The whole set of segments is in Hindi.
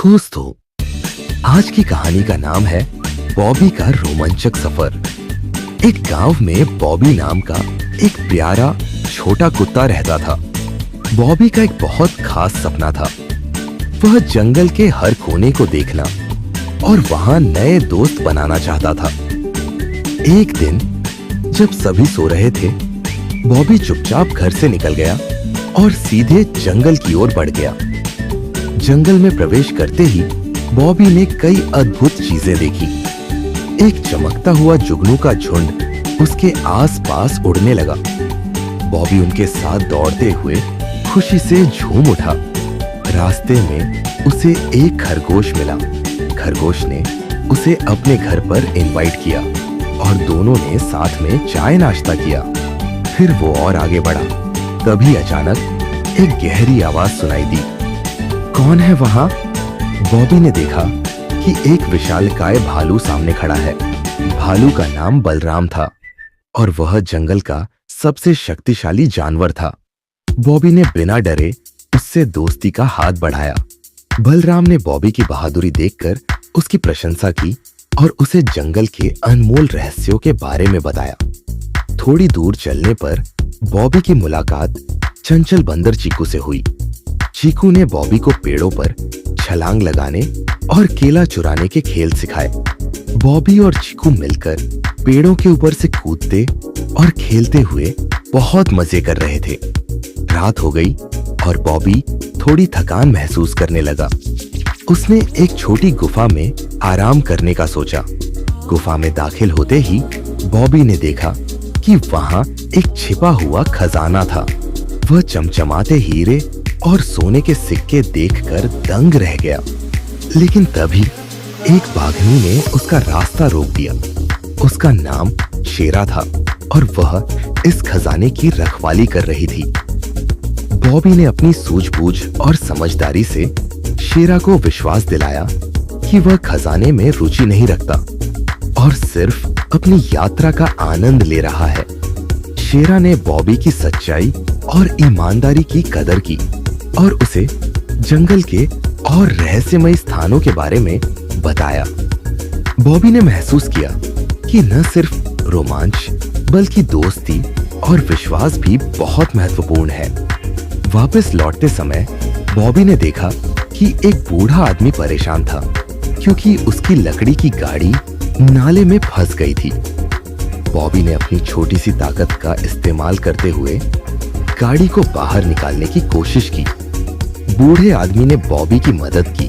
दोस्तों, आज की कहानी का नाम है बॉबी का रोमांचक सफर। एक गांव में बॉबी नाम का एक प्यारा छोटा कुत्ता रहता था। बॉबी का एक बहुत खास सपना था। वह जंगल के हर कोने को देखना और वहां नए दोस्त बनाना चाहता था। एक दिन जब सभी सो रहे थे, बॉबी चुपचाप घर से निकल गया और सीधे जंगल की ओर बढ़ गया। जंगल में प्रवेश करते ही बॉबी ने कई अद्भुत चीजें देखी। एक चमकता हुआ जुगनू का झुंड उसके आसपास उड़ने लगा। बॉबी उनके साथ दौड़ते हुए खुशी से झूम उठा। रास्ते में उसे एक खरगोश मिला। खरगोश ने उसे अपने घर पर इनवाइट किया और दोनों ने साथ में चाय नाश्ता किया। फिर वो और आगे बढ़ा। तभी अचानक एक गहरी आवाज सुनाई दी। कौन है वहां? बॉबी ने देखा कि एक विशालकाय भालू सामने खड़ा है। भालू का नाम बलराम था और वह जंगल का सबसे शक्तिशाली जानवर था। बॉबी ने बिना डरे उससे दोस्ती का हाथ बढ़ाया। बलराम ने बॉबी की बहादुरी देखकर उसकी प्रशंसा की और उसे जंगल के अनमोल रहस्यों के बारे में बताया। थोड़ी दूर चलने पर बॉबी की मुलाकात चंचल बंदर चीकू से हुई। चीकू ने बॉबी को पेड़ों पर छलांग लगाने और केला चुराने के खेल सिखाए। बॉबी और चीकू मिलकर पेड़ों के ऊपर से कूदते और खेलते हुए बहुत मजे कर रहे थे। रात हो गई और बॉबी थोड़ी थकान महसूस करने लगा। उसने एक छोटी गुफा में आराम करने का सोचा। गुफा में दाखिल होते ही बॉबी ने देखा कि वहां एक छिपा हुआ खजाना था। वह चमचमाते हीरे और सोने के सिक्के देखकर दंग रह गया। लेकिन तभी एक बाघनी ने उसका रास्ता रोक दिया। उसका नाम शेरा था और वह इस खजाने की रखवाली कर रही थी। बॉबी ने अपनी सूझबूझ और समझदारी से शेरा को विश्वास दिलाया कि वह खजाने में रुचि नहीं रखता और सिर्फ अपनी यात्रा का आनंद ले रहा है। शेरा ने बॉबी की सच्चाई और ईमानदारी की कदर की और उसे जंगल के और रहस्यमय स्थानों के बारे में बताया। बॉबी ने महसूस किया कि न सिर्फ रोमांच बल्कि दोस्ती और विश्वास भी बहुत महत्वपूर्ण है। वापस लौटते समय बॉबी ने देखा कि एक बूढ़ा आदमी परेशान था क्योंकि उसकी लकड़ी की गाड़ी नाले में फंस गई थी। बॉबी ने अपनी छोटी सी ताकत का इस्तेमाल करते हुए गाड़ी को बाहर निकालने की कोशिश की। बूढ़े आदमी ने बॉबी की मदद की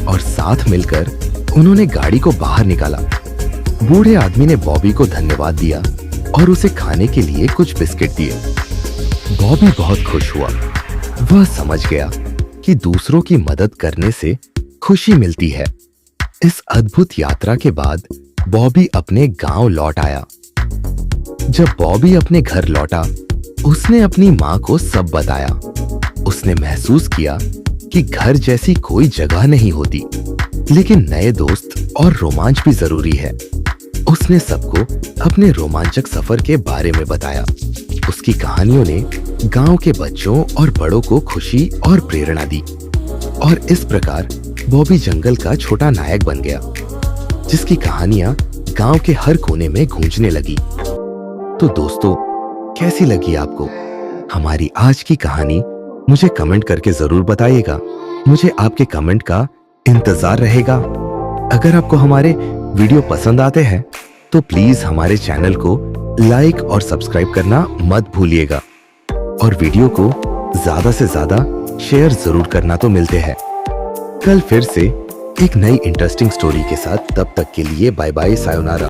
और साथ मिलकर उन्होंने गाड़ी को बाहर निकाला। बूढ़े आदमी ने बॉबी को धन्यवाद दिया और उसे खाने के लिए कुछ बिस्किट दिए। बॉबी बहुत खुश हुआ। वह समझ गया कि दूसरों की मदद करने से खुशी मिलती है। इस अद्भुत यात्रा के बाद बॉबी अपने गांव लौट आया। जब बॉबी अपने घर लौटा, उसने अपनी मां को सब बताया। उसने महसूस किया कि घर जैसी कोई जगह नहीं होती, लेकिन नए दोस्त और रोमांच भी जरूरी है। उसने सबको अपने रोमांचक सफर के बारे में बताया। उसकी कहानियों ने गांव के बच्चों और बड़ों को खुशी और प्रेरणा दी और इस प्रकार बॉबी जंगल का छोटा नायक बन गया, जिसकी कहानियां गांव के हर कोने में गूंजने लगी। तो दोस्तों, कैसी लगी आपको हमारी आज की कहानी? मुझे कमेंट करके जरूर बताइएगा। मुझे आपके कमेंट का इंतजार रहेगा। अगर आपको हमारे वीडियो पसंद आते हैं तो प्लीज हमारे चैनल को लाइक और सब्सक्राइब करना मत भूलिएगा और वीडियो को ज्यादा से ज्यादा शेयर जरूर करना। तो मिलते हैं कल फिर से एक नई इंटरेस्टिंग स्टोरी के साथ। तब तक के लिए बाय बाय, सायोनारा।